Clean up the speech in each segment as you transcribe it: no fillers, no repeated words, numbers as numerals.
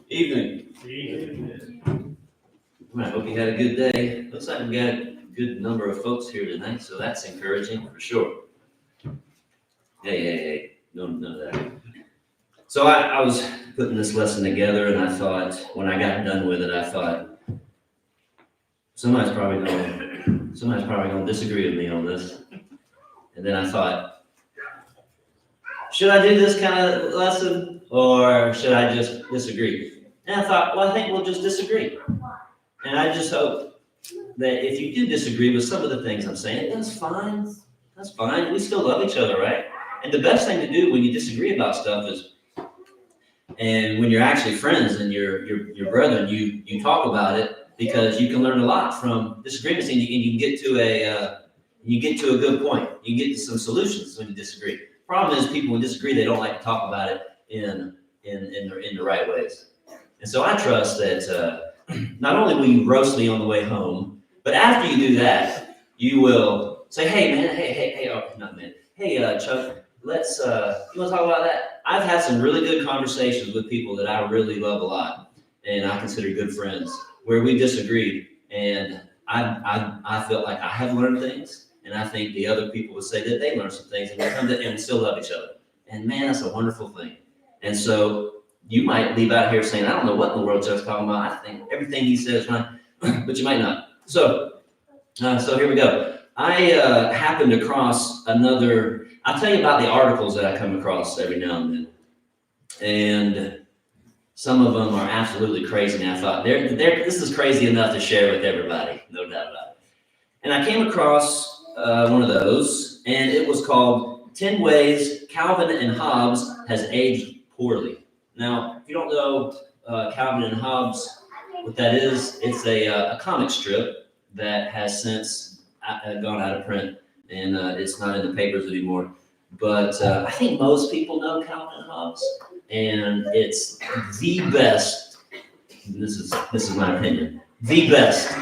Evening. Well, I hope you had a good day. Looks like we got a good number of folks here tonight, so that's encouraging for sure. Hey. None of that. So I was putting this lesson together, and I thought, when I got done with it, I thought, somebody's probably going to disagree with me on this. And then I thought, should I do this kind of lesson, or should I just disagree? And I thought, well, I think we'll just disagree. And I just hope that if you do disagree with some of the things I'm saying, that's fine. That's fine. We still love each other, right? And the best thing to do when you disagree about stuff is, and when you're actually friends and you're brethren, you talk about it, because you can learn a lot from disagreements, and you can get to a good point. You can get to some solutions when you disagree. Problem is, people who disagree, they don't like to talk about it in the right ways. And so I trust that not only will you roast me on the way home, but after you do that, you will say, "Hey man, hey, oh, not man, hey Chuck, let's you want to talk about that?" I've had some really good conversations with people that I really love a lot, and I consider good friends, where we disagreed, and I felt like I have learned things, and I think the other people would say that they learned some things, and we come to and still love each other. And man, that's a wonderful thing. And so you might leave out here saying, "I don't know what in the world Chuck's talking about. I think everything he says is right," but you might not. So here we go. I happened across another. I'll tell you about the articles that I come across every now and then, and some of them are absolutely crazy. And I thought, this is crazy enough to share with everybody, no doubt about it. And I came across one of those, and it was called 10 Ways Calvin and Hobbes Has Aged Poorly. Now, if you don't know Calvin and Hobbes, what that is, it's a comic strip that has since gone out of print, and it's not in the papers anymore. But I think most people know Calvin and Hobbes, and it's the best. This is my opinion. The best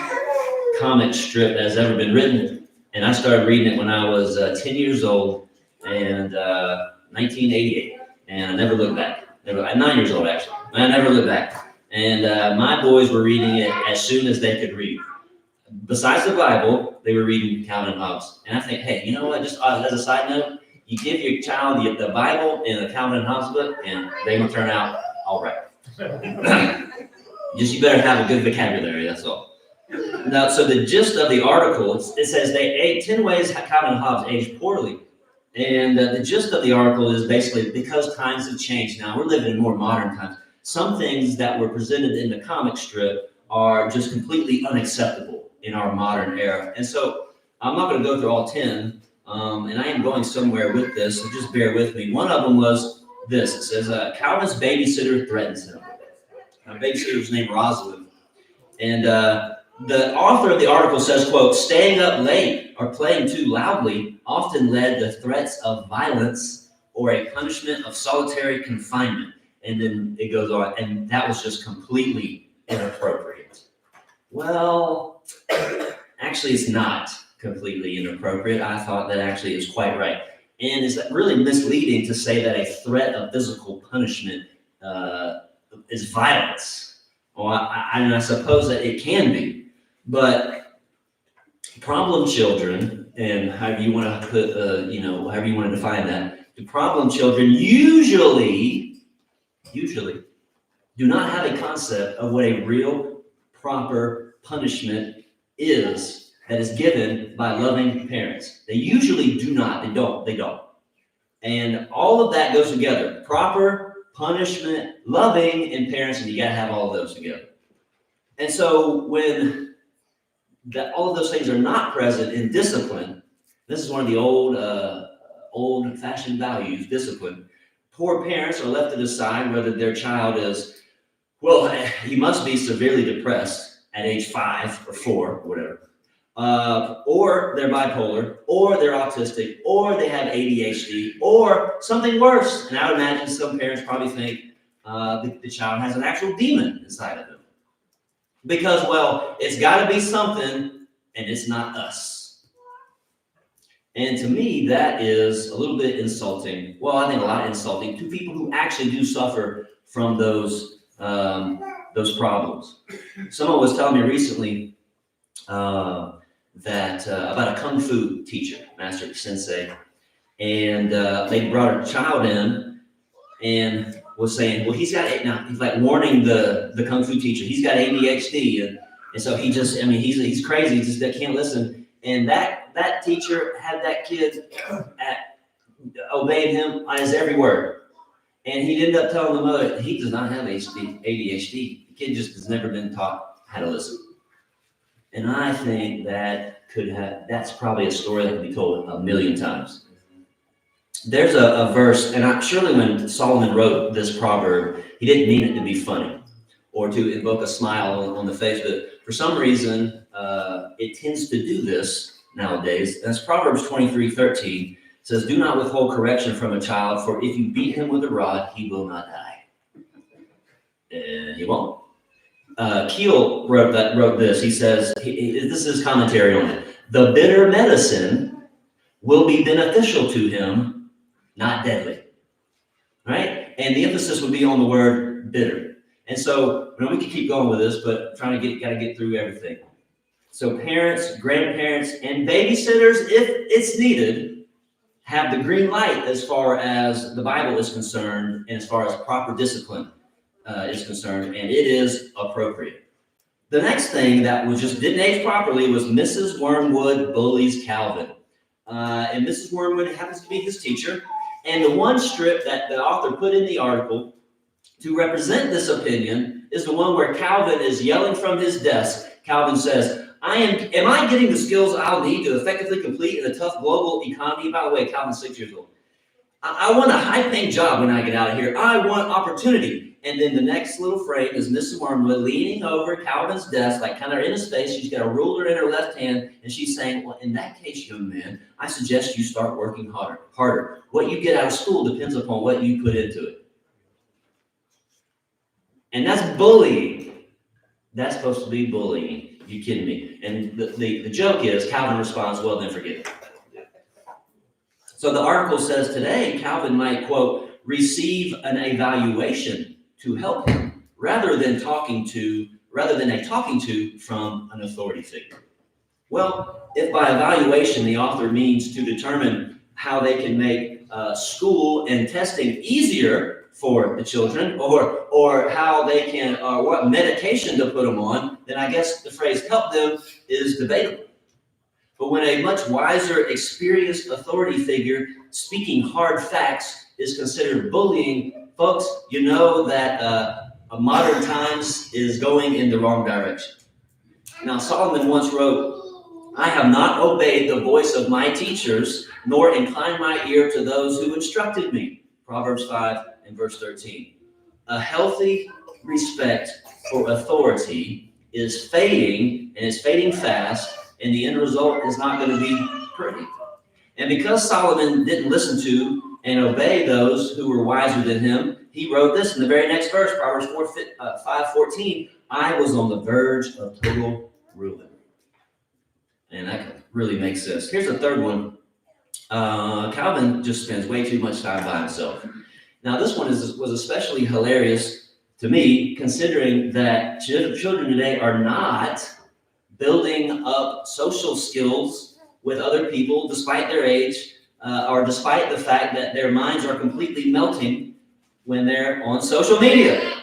comic strip that has ever been written, and I started reading it when I was 10 years old, and 1988, and I never looked back. I'm 9 years old, actually. I never looked back. And my boys were reading it as soon as they could read. Besides the Bible, they were reading Calvin and Hobbes. And I think, hey, you know what? Just as a side note, you give your child the Bible and the Calvin and Hobbes book, and they will turn out all right. Just you better have a good vocabulary, that's all. Now, so the gist of the article, it says they ate 10 ways Calvin and Hobbes aged poorly. And the gist of the article is basically because times have changed now. We're living in more modern times. Some things that were presented in the comic strip are just completely unacceptable in our modern era. And so I'm not going to go through all 10, and I am going somewhere with this, so just bear with me. One of them was this. It says, Calvin's babysitter threatens him. My babysitter was named Rosalind. And the author of the article says, quote, "Staying up late or playing too loudly often led to threats of violence or a punishment of solitary confinement." And then it goes on, and that was just completely inappropriate. Well, actually, it's not completely inappropriate. I thought that actually is quite right. And it's really misleading to say that a threat of physical punishment is violence. Well, I suppose that it can be. But problem children, and however you want to put, however you want to define that, the problem children usually do not have a concept of what a real, proper punishment is that is given by loving parents. They usually do not. They don't. And all of that goes together. Proper punishment, loving, and parents, and you got to have all of those together. And so when all of those things are not present in discipline, this is one of the old-fashioned values, discipline. Poor parents are left to decide whether their child is, well, he must be severely depressed at age 5 or 4, or whatever, or they're bipolar, or they're autistic, or they have ADHD, or something worse. And I would imagine some parents probably think the child has an actual demon inside of them. Because, well, it's got to be something, and it's not us. And to me, that is a little bit insulting. Well, I think a lot insulting to people who actually do suffer from those those problems. Someone was telling me recently that about a kung fu teacher, master sensei, and they brought a child in and was saying, well, he's like warning the kung fu teacher, he's got ADHD, and so he's crazy, just that can't listen. And that teacher had that kid obeyed him on his every word. And he ended up telling the mother he does not have ADHD. The kid just has never been taught how to listen. And I think that's probably a story that can be told a million times. There's a verse, and surely when Solomon wrote this proverb, he didn't mean it to be funny or to invoke a smile on the face, but for some reason, it tends to do this nowadays. That's Proverbs 23:13. Says, do not withhold correction from a child, for if you beat him with a rod, he will not die. And he won't. Keel wrote this. He says, this is his commentary on it. The bitter medicine will be beneficial to him, not deadly. Right? And the emphasis would be on the word bitter. And so, we can keep going with this, but got to get through everything. So parents, grandparents, and babysitters, if it's needed, have the green light as far as the Bible is concerned and as far as proper discipline is concerned, and it is appropriate. The next thing that didn't age properly was Mrs. Wormwood bullies Calvin. And Mrs. Wormwood happens to be his teacher. And the one strip that the author put in the article to represent this opinion is the one where Calvin is yelling from his desk. Calvin says, am I getting the skills I'll need to effectively compete in a tough global economy? By the way, Calvin's 6 years old. I want a high-paying job when I get out of here. I want opportunity. And then the next little frame is Mrs. Wormwood leaning over Calvin's desk, like kind of in his face. She's got a ruler in her left hand, and she's saying, well, in that case, young man, I suggest you start working harder. What you get out of school depends upon what you put into it. And that's bullying. That's supposed to be bullying. You kidding me? And the joke is, Calvin responds, well, then forget it. So the article says today, Calvin might, quote, receive an evaluation to help him rather than a talking to from an authority figure. Well, if by evaluation the author means to determine how they can make school and testing easier for the children, or how they can, or what medication to put them on, then I guess the phrase help them is debatable. But when a much wiser, experienced authority figure speaking hard facts is considered bullying, folks, you know that modern times is going in the wrong direction. Now, Solomon once wrote, I have not obeyed the voice of my teachers, nor inclined my ear to those who instructed me. Proverbs 5 and verse 13. A healthy respect for authority is fading, and it's fading fast, and the end result is not going to be pretty. And because Solomon didn't listen to and obey those who were wiser than him, he wrote this in the very next verse, Proverbs 5:14. I was on the verge of total ruin. And that really makes sense. Here's the third one. Calvin just spends way too much time by himself. Now, this one was especially hilarious to me, considering that children today are not building up social skills with other people despite their age, or despite the fact that their minds are completely melting when they're on social media.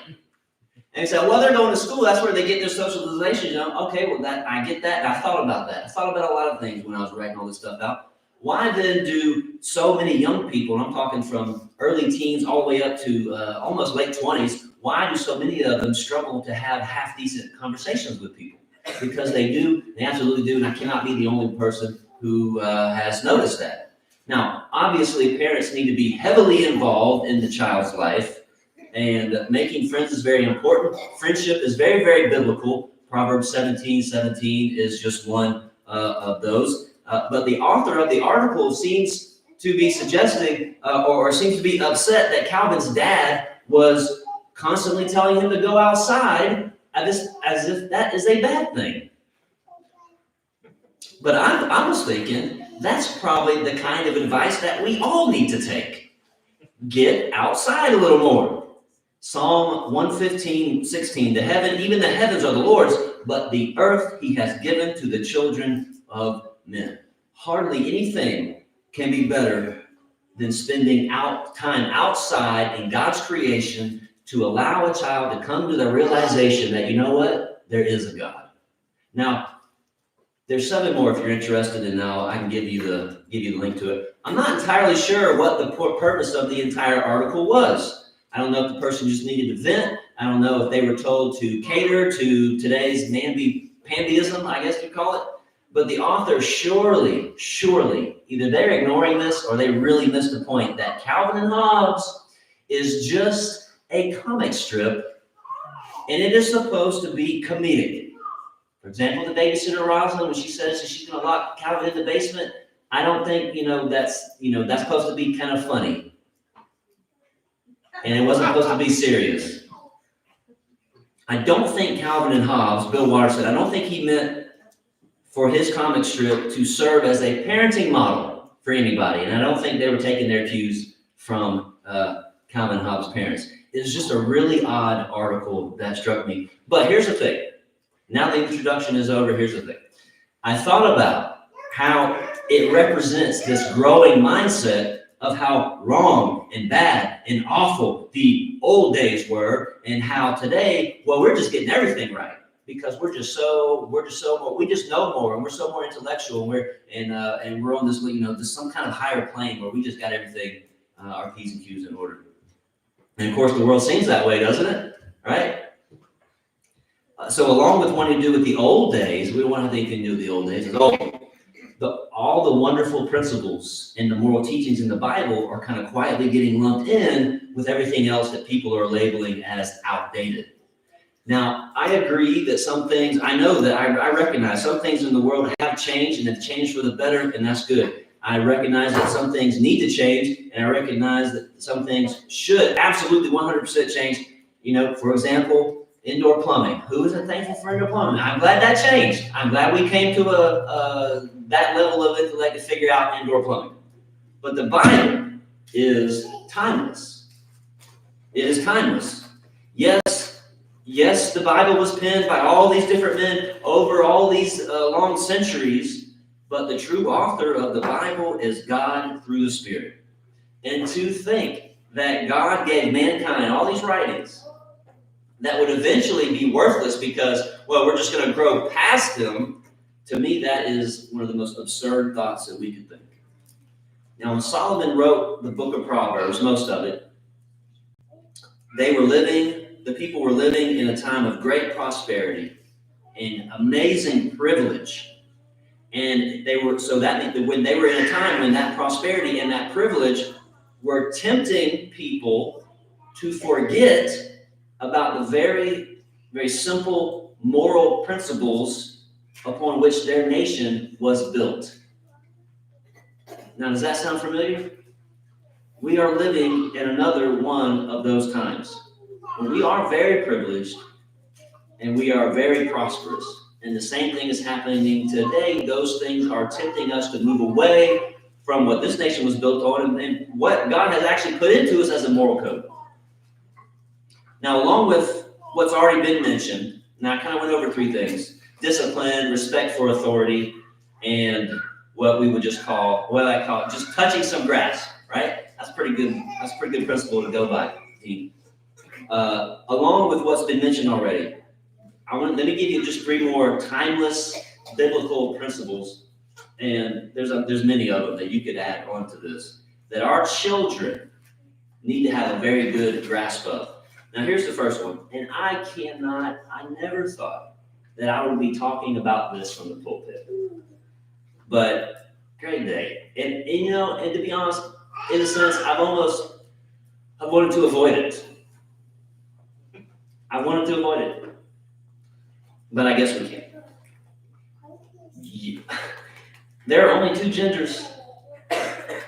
And so, well, they're going to school. That's where they get their socialization. Okay, well, I get that. And I thought about that. I thought about a lot of things when I was writing all this stuff out. Why then do so many young people, and I'm talking from early teens all the way up to almost late 20s, why do so many of them struggle to have half-decent conversations with people? Because they do, they absolutely do, and I cannot be the only person who has noticed that. Now, obviously, parents need to be heavily involved in the child's life, and making friends is very important. Friendship is very, very biblical. Proverbs 17:17 is just one of those. But the author of the article seems to be suggesting, or seems to be upset that Calvin's dad was constantly telling him to go outside as if that is a bad thing. But I was thinking that's probably the kind of advice that we all need to take. Get outside a little more. Psalm 115:16, even the heavens are the Lord's, but the earth he has given to the children of men. Hardly anything can be better than spending time outside in God's creation to allow a child to come to the realization that, you know what, there is a God. Now, there's 7 more if you're interested, and now I can give you the link to it. I'm not entirely sure what the purpose of the entire article was. I don't know if the person just needed to vent. I don't know if they were told to cater to today's namby-pambyism, I guess you'd call it. But the author surely, either they're ignoring this or they really missed the point that Calvin and Hobbes is just a comic strip, and it is supposed to be comedic. For example, the babysitter Rosalind, when she says that she's going to lock Calvin in the basement, I don't think, that's supposed to be kind of funny. And it wasn't supposed to be serious. I don't think Calvin and Hobbes, Bill Waters said, I don't think he meant for his comic strip to serve as a parenting model for anybody. And I don't think they were taking their cues from Calvin and Hobbes' parents. It's just a really odd article that struck me. But here's the thing. Now the introduction is over, here's the thing. I thought about how it represents this growing mindset of how wrong and bad and awful the old days were, and how today, we're just getting everything right because we just know more, and we're so more intellectual, and we're on this, this some kind of higher plane where we just got everything, our P's and Q's in order. And of course, the world seems that way, doesn't it? Right? So along with wanting to do with the old days, we don't want to have anything to do with the old days. All the wonderful principles and the moral teachings in the Bible are kind of quietly getting lumped in with everything else that people are labeling as outdated. Now, I agree that some things, I recognize some things in the world have changed and have changed for the better, and that's good. I recognize that some things need to change, and I recognize that some things should absolutely 100% change. For example, indoor plumbing. Who isn't thankful for indoor plumbing? I'm glad that changed. I'm glad we came to that level of intellect to figure out indoor plumbing. But the Bible is timeless. It is timeless. Yes, the Bible was penned by all these different men over all these long centuries, but the true author of the Bible is God through the Spirit. And to think that God gave mankind all these writings that would eventually be worthless because, we're just going to grow past them, to me, that is one of the most absurd thoughts that we could think. Now, when Solomon wrote the book of Proverbs, most of it, the people were living in a time of great prosperity and amazing privilege. And when they were in a time when that prosperity and that privilege were tempting people to forget about the very, very simple moral principles upon which their nation was built. Now, does that sound familiar? We are living in another one of those times. We are very privileged and we are very prosperous. And the same thing is happening today. Those things are tempting us to move away from what this nation was built on and what God has actually put into us as a moral code. Now, along with what's already been mentioned, now I kind of went over 3 things: discipline, respect for authority, and what we would just call, I call it just touching some grass, right? That's pretty good. That's a pretty good principle to go by. Along with what's been mentioned already, let me give you just 3 more timeless biblical principles, and there's many of them that you could add onto this that our children need to have a very good grasp of. Now, here's the first one, and I never thought that I would be talking about this from the pulpit, but great day. And to be honest, in a sense, I wanted to avoid it. But I guess we can't. Yeah. There are only 2 genders,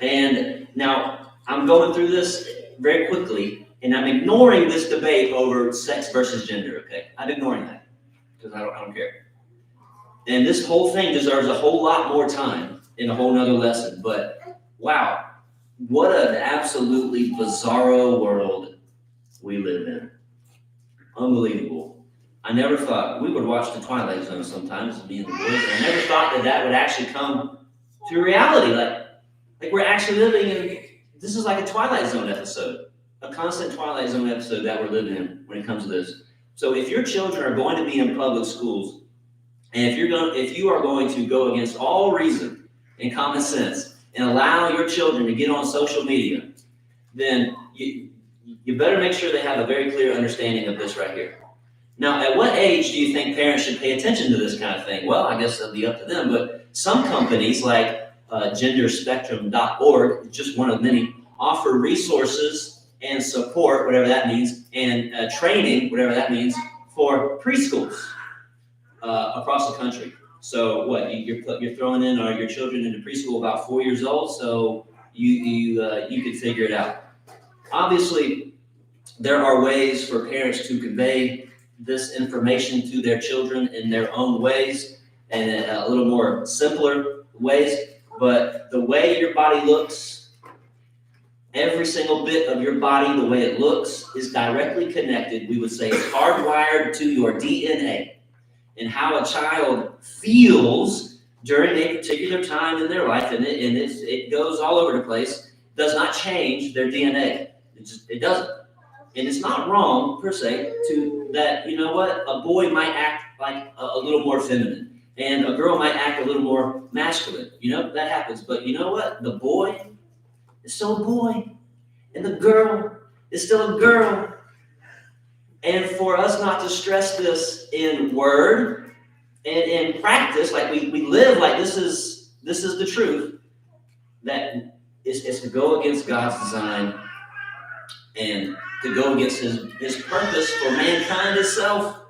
and now I'm going through this very quickly. And I'm ignoring this debate over sex versus gender, okay? I'm ignoring that because I don't care. And this whole thing deserves a whole lot more time in a whole nother lesson. But wow, what an absolutely bizarro world we live in. Unbelievable. I never thought we would watch the Twilight Zone sometimes, me and the boys, and I never thought that would actually come to reality. Like we're actually living in, this is like a Twilight Zone episode, a constant Twilight Zone episode that we're living in when it comes to this. So if your children are going to be in public schools, and if you are going to go against all reason and common sense and allow your children to get on social media, then you better make sure they have a very clear understanding of this right here. Now, at what age do you think parents should pay attention to this kind of thing? Well, I guess that'll be up to them, but some companies like genderspectrum.org, just one of many, offer resources and support, whatever that means, and training, whatever that means, for preschools across the country. So what, you're throwing in your children into preschool about 4 years old, so you can figure it out. Obviously, there are ways for parents to convey this information to their children in their own ways and a little more simpler ways, but the way your body looks, every single bit of your body, the way it looks, is directly connected. We would say it's hardwired to your DNA. And how a child feels during a particular time in their life, and it goes all over the place, does not change their DNA. It doesn't. And it's not wrong, per se, to that, you know what, a boy might act like a little more feminine, and a girl might act a little more masculine. You know, that happens. But you know what? The boy is still a boy, and the girl is still a girl. And for us not to stress this in word and in practice, like we live like this is the truth, that is to go against God's design and to go against his purpose for mankind itself.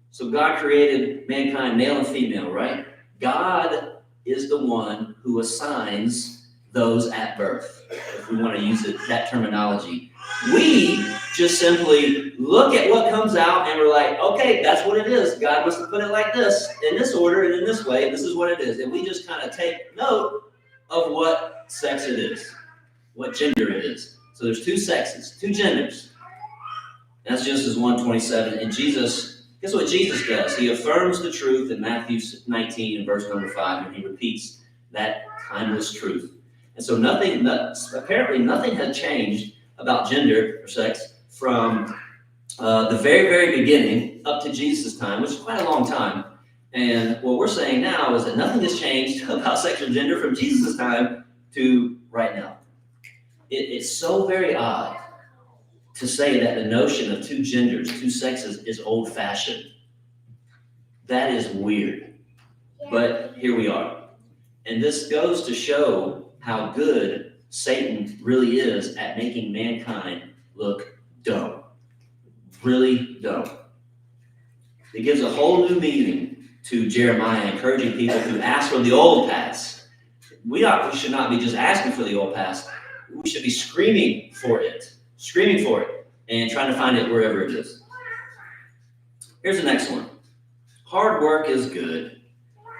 So God created mankind male and female, right? God is the one who assigns those at birth, if we want to use that terminology. We just simply look at what comes out and we're like, okay, that's what it is. God wants to put it like this, in this order and in this way. This is what it is. And we just kind of take note of what sex it is, what gender it is. So there's two sexes, two genders. That's Genesis 1:27. And Jesus, guess what Jesus does? He affirms the truth in Matthew 19 and verse number 5, and he repeats that timeless truth. And so apparently nothing had changed about gender or sex from the very, very beginning up to Jesus' time, which is quite a long time. And what we're saying now is that nothing has changed about sexual gender from Jesus' time to right now. It's so very odd to say that the notion of two genders, two sexes, is old-fashioned. That is weird. But here we are. And this goes to show how good Satan really is at making mankind look dumb. Really dumb. It gives a whole new meaning to Jeremiah, encouraging people to ask for the old past. We should not be just asking for the old past. We should be screaming for it, and trying to find it wherever it is. Here's the next one. Hard work is good.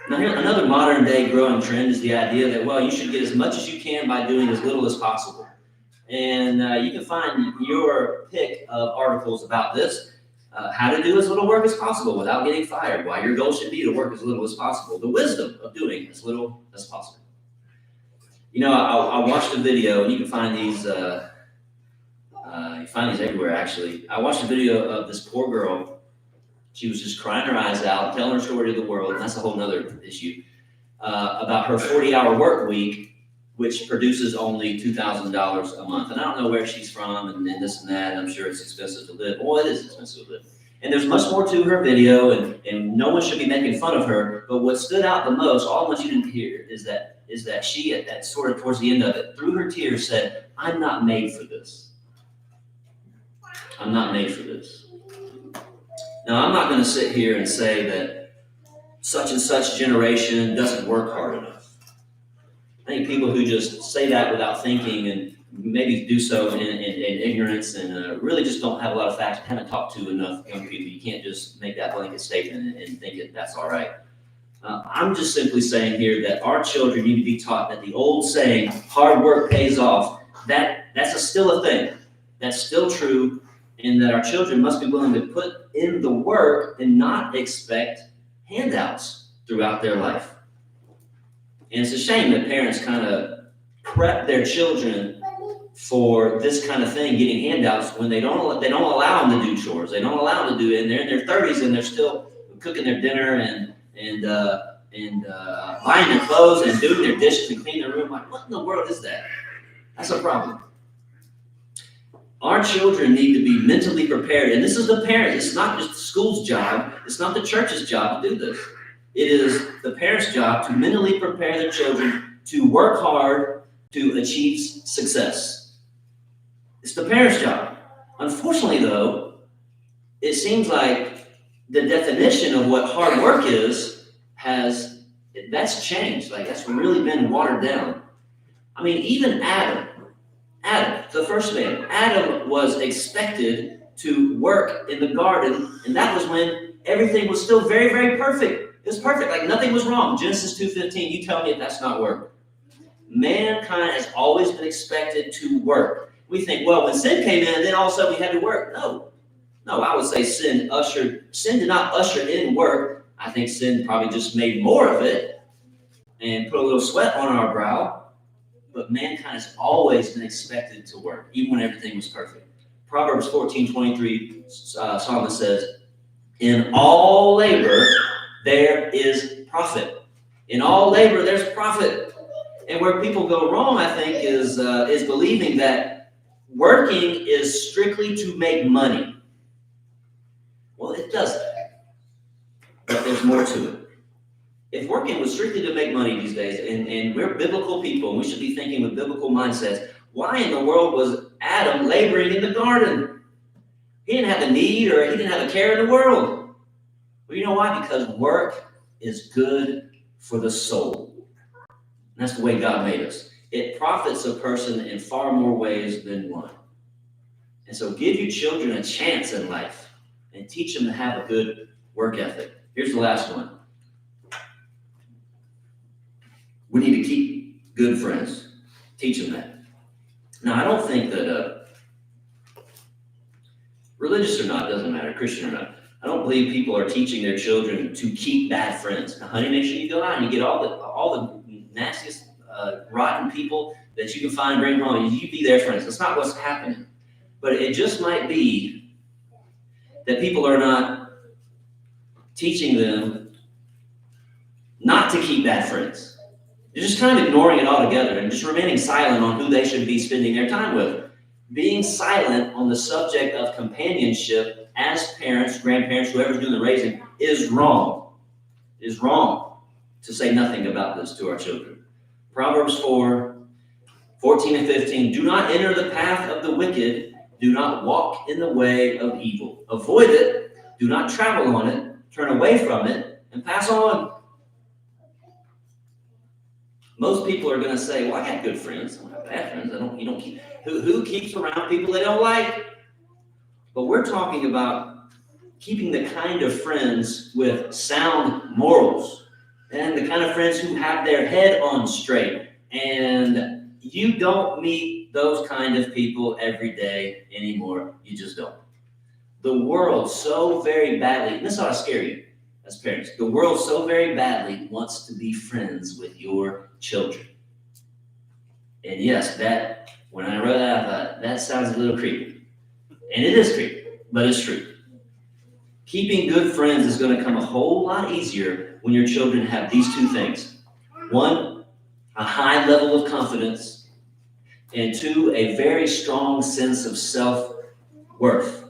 Now, here, another modern day growing trend is the idea that, well, you should get as much as you can by doing as little as possible. And you can find your pick of articles about this. How to do as little work as possible without getting fired. Why your goal should be to work as little as possible. The wisdom of doing as little as possible. You know, I watched a video, and you can find these. You find these everywhere, actually. I watched a video of this poor girl. She was just crying her eyes out, telling her story to the world, and that's a whole other issue, about her 40-hour work week, which produces only $2,000 a month. And I don't know where she's from and this and that. I'm sure it's expensive to live. Well, it is expensive to live. And there's much more to her video, and no one should be making fun of her. But what stood out the most, all much you didn't hear, is that she, at sort of towards the end of it, through her tears, said, "I'm not made for this. I'm not made for this." Now, I'm not going to sit here and say that such and such generation doesn't work hard enough. I think people who just say that without thinking, and maybe do so in ignorance, and really just don't have a lot of facts, haven't talked to enough young people. You can't just make that blanket statement and think that's all right. I'm just simply saying here that our children need to be taught that the old saying, hard work pays off, that's still a thing. That's still true. and that our children must be willing to put in the work and not expect handouts throughout their life. And it's a shame that parents kind of prep their children for this kind of thing, getting handouts, when they don't allow them to do chores. They don't allow them to do it, and they're in their 30s and they're still cooking their dinner and buying their clothes and doing their dishes and cleaning their room. Like, what in the world is that? That's a problem. Our children need to be mentally prepared, and this is the parents. It's not just the school's job. It's not the church's job to do this. It is the parents' job to mentally prepare their children to work hard to achieve success. It's the parents' job. Unfortunately, though, it seems like the definition of what hard work is that's changed. Like, that's really been watered down. I mean, even Adam, the first man, Adam was expected to work in the garden, and that was when everything was still very, very perfect. It was perfect, like nothing was wrong. Genesis 2:15, you tell me if that's not work. Mankind has always been expected to work. We think, well, when sin came in, then all of a sudden we had to work. No, I would say sin did not usher in work. I think sin probably just made more of it and put a little sweat on our brow. But mankind has always been expected to work, even when everything was perfect. Proverbs 14:23, Psalmist says, in all labor there is profit. In all labor there's profit. And where people go wrong, I think, is believing that working is strictly to make money. Well, it does that, but there's more to it. If working was strictly to make money these days, and we're biblical people, and we should be thinking with biblical mindsets, why in the world was Adam laboring in the garden? He didn't have a need, or he didn't have a care in the world. Well, you know why? Because work is good for the soul. And that's the way God made us. It profits a person in far more ways than one. And so give your children a chance in life and teach them to have a good work ethic. Here's the last one. We need to keep good friends. Teach them that. Now, I don't think that religious or not, doesn't matter, Christian or not, I don't believe people are teaching their children to keep bad friends. Now, honey, make sure you go out and you get all the nastiest, rotten people that you can find, bring home, and you be their friends. That's not what's happening. But it just might be that people are not teaching them not to keep bad friends. They're just kind of ignoring it altogether and just remaining silent on who they should be spending their time with. Being silent on the subject of companionship as parents, grandparents, whoever's doing the raising, is wrong. It is wrong to say nothing about this to our children. Proverbs 4:14 and 15, do not enter the path of the wicked. Do not walk in the way of evil. Avoid it. Do not travel on it. Turn away from it and pass on. Most people are going to say, well, I got good friends. I don't have bad friends. Who keeps around people they don't like? But we're talking about keeping the kind of friends with sound morals and the kind of friends who have their head on straight. And you don't meet those kind of people every day anymore. You just don't. The world so very badly, and this ought to scare you as parents, the world so very badly wants to be friends with your children. And yes, that when I read that, I thought, that sounds a little creepy. And it is creepy, but it's true. Keeping good friends is going to come a whole lot easier when your children have these two things. One, a high level of confidence, and two, a very strong sense of self-worth.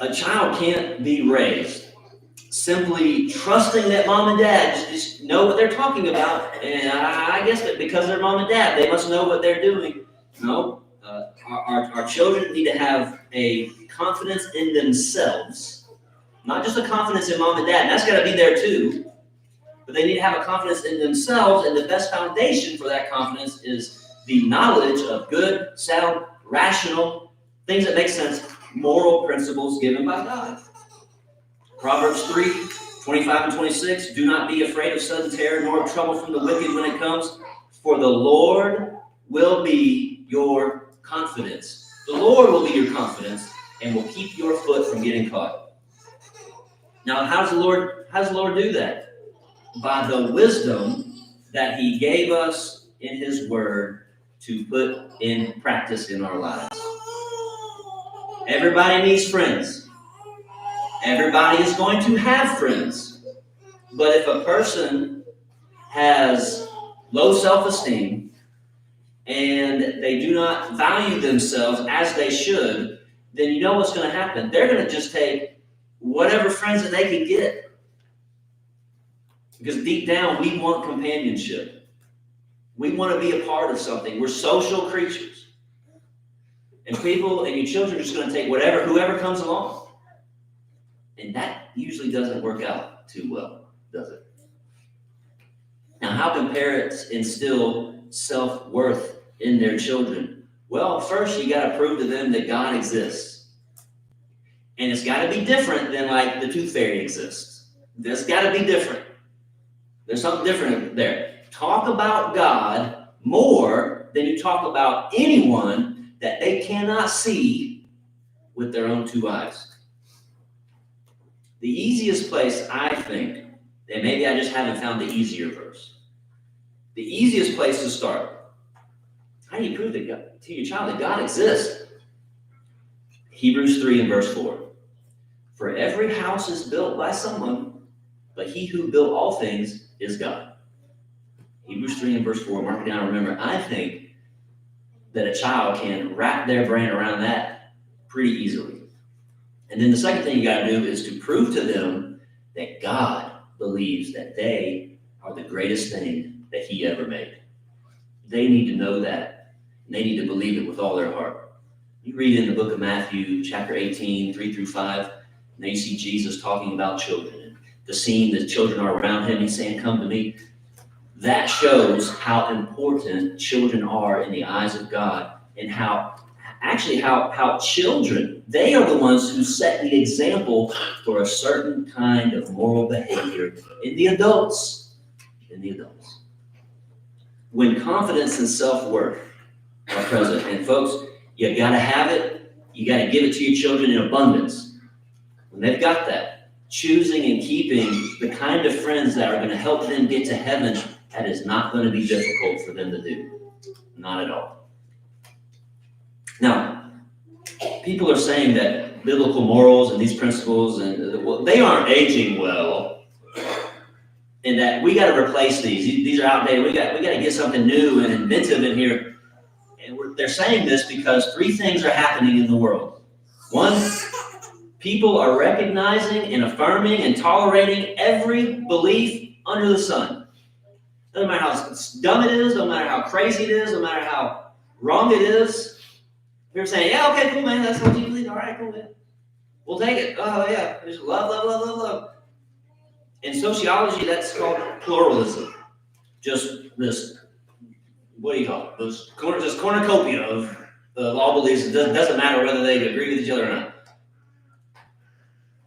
A child can't be raised simply trusting that mom and dad just know what they're talking about, and I guess that because they're mom and dad, they must know what they're doing. No, our children need to have a confidence in themselves, not just a confidence in mom and dad. That's got to be there too, but they need to have a confidence in themselves, and the best foundation for that confidence is the knowledge of good, sound, rational things that make sense, moral principles given by God. Proverbs 3:25 and 26, do not be afraid of sudden terror, nor of trouble from the wicked when it comes, for the Lord will be your confidence. The Lord will be your confidence and will keep your foot from getting caught. Now, how does the Lord do that? By the wisdom that he gave us in his word to put in practice in our lives. Everybody needs friends. Everybody is going to have friends. But if a person has low self-esteem and they do not value themselves as they should, then you know what's going to happen. They're going to just take whatever friends that they can get. Because deep down, we want companionship. We want to be a part of something. We're social creatures. And people and your children are just going to take whoever comes along. And that usually doesn't work out too well, does it? Now, how can parents instill self-worth in their children? Well, first, you got to prove to them that God exists. And it's got to be different than like the tooth fairy exists. It's got to be different. There's something different there. Talk about God more than you talk about anyone that they cannot see with their own two eyes. The easiest place, I think, and maybe I just haven't found the easier verse. The easiest place to start. How do you prove to your child that God exists? Hebrews 3 and verse 4. For every house is built by someone, but he who built all things is God. Hebrews 3 and verse 4. Mark it down. Remember, I think that a child can wrap their brain around that pretty easily. And then the second thing you got to do is to prove to them that God believes that they are the greatest thing that he ever made. They need to know that. And they need to believe it with all their heart. You read in the book of Matthew, chapter 18, 3 through 5, and then you see Jesus talking about children. And the scene that children are around him, he's saying, come to me. That shows how important children are in the eyes of God, and how children, they are the ones who set the example for a certain kind of moral behavior in the adults. When confidence and self-worth are present, and folks, you got to have it, you got to give it to your children in abundance. When they've got that, choosing and keeping the kind of friends that are going to help them get to heaven, that is not going to be difficult for them to do. Not at all. Now, people are saying that biblical morals and these principles, they aren't aging well, and that we got to replace these. These are outdated. We got to get something new and inventive in here. And they're saying this because three things are happening in the world. One, people are recognizing and affirming and tolerating every belief under the sun. Doesn't matter how dumb it is, no matter how crazy it is, no matter how wrong it is. They're saying, yeah, okay, cool, man, that's what you believe. All right, cool, man. We'll take it. Oh, yeah. There's love, love, love, love, love. In sociology, that's called pluralism. Just this, what do you call it? This cornucopia of all beliefs. It doesn't matter whether they agree with each other or not.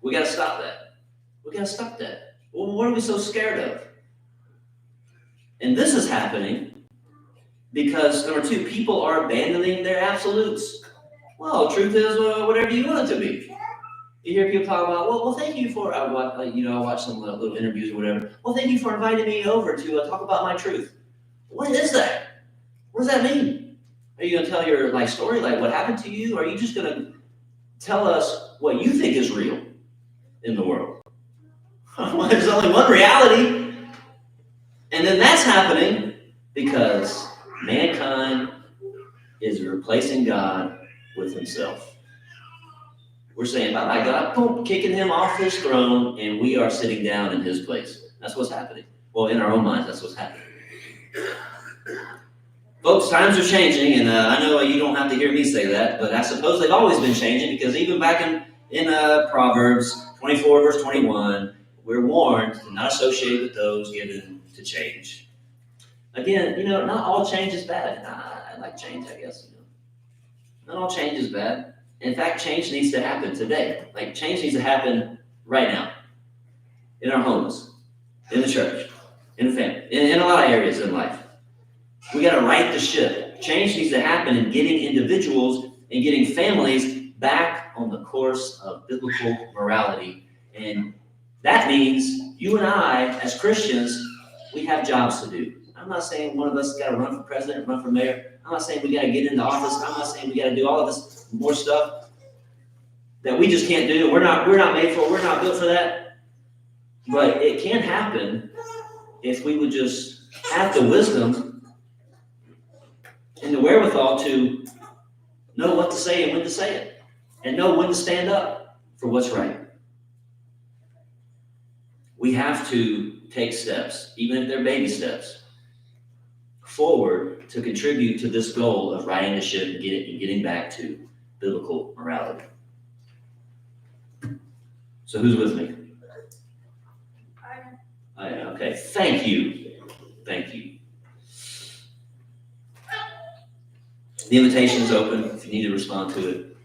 We got to stop that. Well, what are we so scared of? And this is happening because, number two, people are abandoning their absolutes. Well, truth is whatever you want it to be. You hear people talk about, well, thank you for, I watch some little interviews or whatever. Well, thank you for inviting me over to talk about my truth. What is that? What does that mean? Are you going to tell your story, what happened to you? Or are you just going to tell us what you think is real in the world? Well, there's only one reality. And then that's happening because mankind is replacing God with himself. We're saying, bye-bye, God, boom, kicking him off his throne, and we are sitting down in his place. That's what's happening. Well, in our own minds, that's what's happening. Folks, times are changing, and I know you don't have to hear me say that, but I suppose they've always been changing, because even back in Proverbs 24, verse 21, we're warned to not associate with those given to change. Again, not all change is bad. I like change, I guess. Not all change is bad. In fact, change needs to happen today. Change needs to happen right now. In our homes, in the church, in the family, in a lot of areas in life. We got to right the ship. Change needs to happen in getting individuals in getting families back on the course of biblical morality. And that means you and I, as Christians, we have jobs to do. I'm not saying one of us got to run for president, run for mayor. I'm not saying we got to get into office. I'm not saying we got to do all of this more stuff that we just can't do. We're not made for. We're not built for that. But it can happen if we would just have the wisdom and the wherewithal to know what to say and when to say it, and know when to stand up for what's right. We have to take steps, even if they're baby steps, forward to contribute to this goal of righting the ship and getting back to biblical morality. So who's with me? Okay, thank you. Thank you. The invitation is open if you need to respond to it.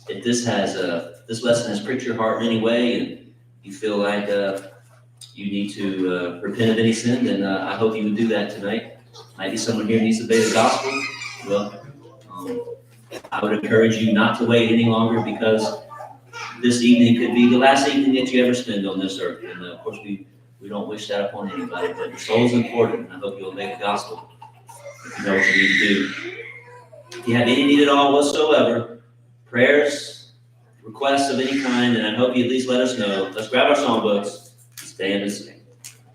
If this lesson has pricked your heart in any way and you feel like you need to repent of any sin, then I hope you would do that tonight. Maybe someone here needs to obey the gospel. Well, I would encourage you not to wait any longer, because this evening could be the last evening that you ever spend on this earth. And of course, we don't wish that upon anybody, but the soul is important, and I hope you'll obey the gospel if you know what you need to do. If you have any need at all whatsoever, prayers, requests of any kind, and I hope you at least let us know. Let's grab our songbooks, stand and sing.